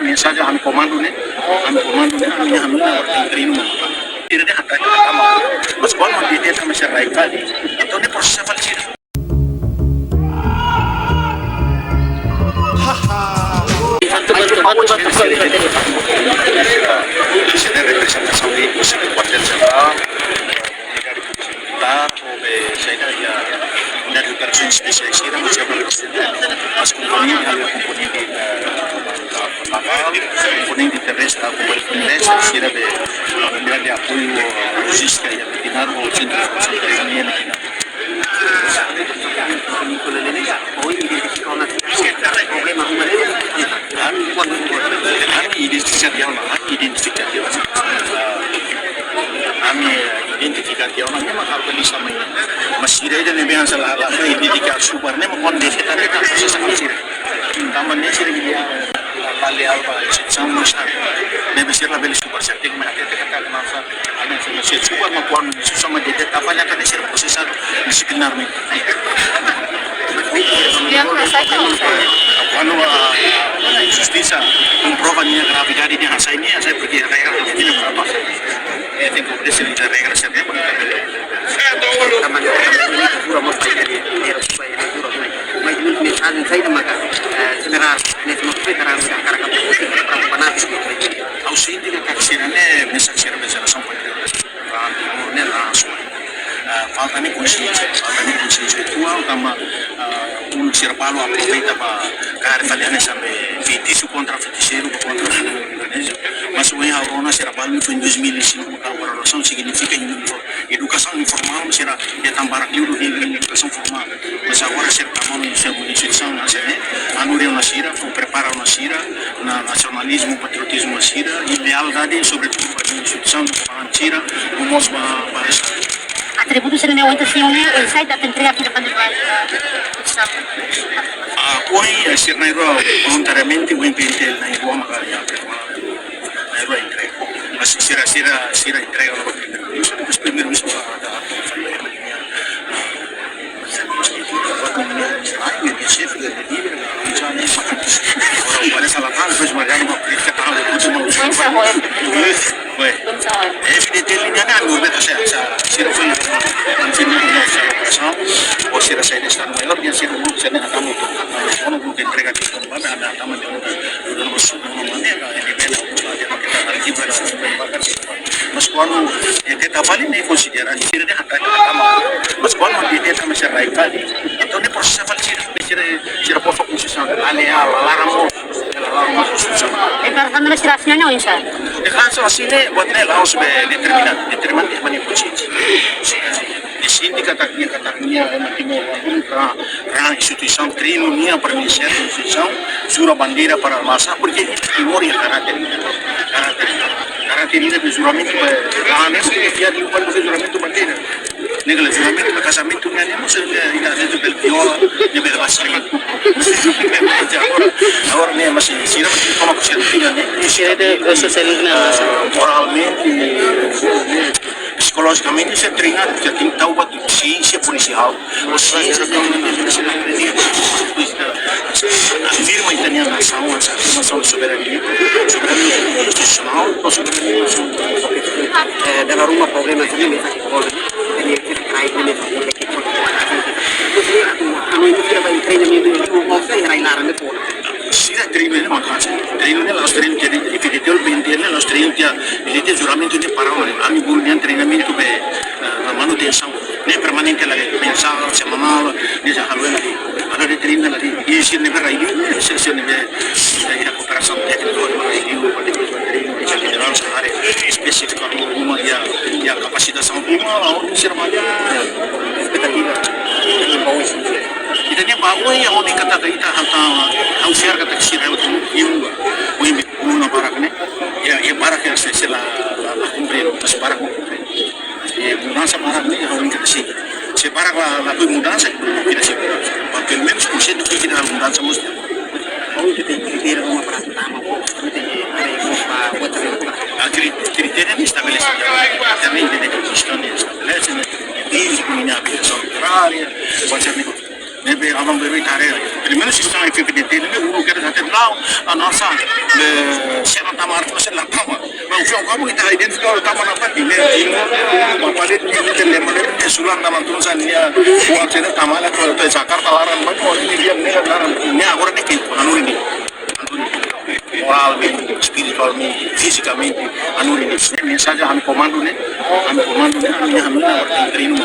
mensagem a comando né a minha ordem treino ele de hata kama mas quando dia kami siya right kali então ne proses falir se de representação de música quartel geral militar ou saya dari operasi spesialis ini masih mas komponen ada komponen di naval, komponen di terrestre, komponen terrestre, sira de unidad de apoyo logística y militar o centro de formación de la hoy identifica una problema humanitario identificación memang harus bisa masih ada nih yang salah identifikasi super nih mau kondisi tadi kan proses masih tamannya sih dia lalu apa sama nih bisa label super setting mereka kata masa ada sih super mau kuan sama dia apanya kan sih proses masih benar nih yang saya kalau justiça comprova minha gravidade de raça ini saya pergi regra jadi berapa tengo que decir la regla se debe falta consciência atual também ser palo aproveita para cara falhar sampai feitiço contra feiticeiro contra Indonésia mas o yang Arona será palo em 2005 a relação significa educação informal será de tambara aquilo de educação formal mas agora será também uma instituição nacional anúria na Sira prepara na Sira na nacionalismo patriotismo na Sira e lealdade sobretudo para a instituição de Sira como os atributos sila may wanta siya niya inside at entrega pinapaniwala hoy sir na iro voluntariamente o impintel na iro magalia na iro entrega mas sira entrega na os primeiros mas quando ele trabalha nem considera ele de hata mas quando ele também se vai kali então ne proses falir sira por fokus ale laramo declarando la situación no insa declaração assim buat ne laos be determinante mani consciência di sini kata-katanya timur para instituição treino minha para ministério instituição sura bandeira para massa porque timor ya karakter ini de juramento dia di quando fez juramento bandeira nega juramento casamento minha não sei ida dentro del viola de belvasile agora né mas sira como que se né sira de moralmente psicologicamente você treina porque tem que tahu batu ciência policial ou ciência afirma italiana nação de soberania institucional ou soberania dalam rumah problema ini ini terkait dengan sira treino ne makasa treino ne la treino che effettivamente il pendiente la treino che il giuramento di parole ami guru di treinamento per la manutenzione ne permanente la mensale settimanale ne già halwela di allora treino la di si ne verrà in sessione di cooperazione tecnica ma di treino di generale sare specifico uma ya capacitação uma onde ser mais expectativa kita ni bawa yang orang kata kita hantar share kata sira itu yung una barak ne ya barak yang sela la cumplir mas barak cumplir mudança barak ne orang kata sih se barak la mudança kita sih porque al menos consciente que kita mudança mesti orang kita kriteria uma para pertama kriteria estabelecido também de questão de estabelece desde comunidade agraria pode ser nebe abang beri tarer ele menos sistema FPDT ele o que até lá a nossa será tamar tu será tama mas o que como kita identificar o tama na parte ele o papale ele lembra ele sulan na mantu sania o até tama lá tu Jakarta laran mas ele dia nela laran ne agora de que anuri moralmente, espiritualmente, fisicamente, anuri ne mensagem han comando ne han treino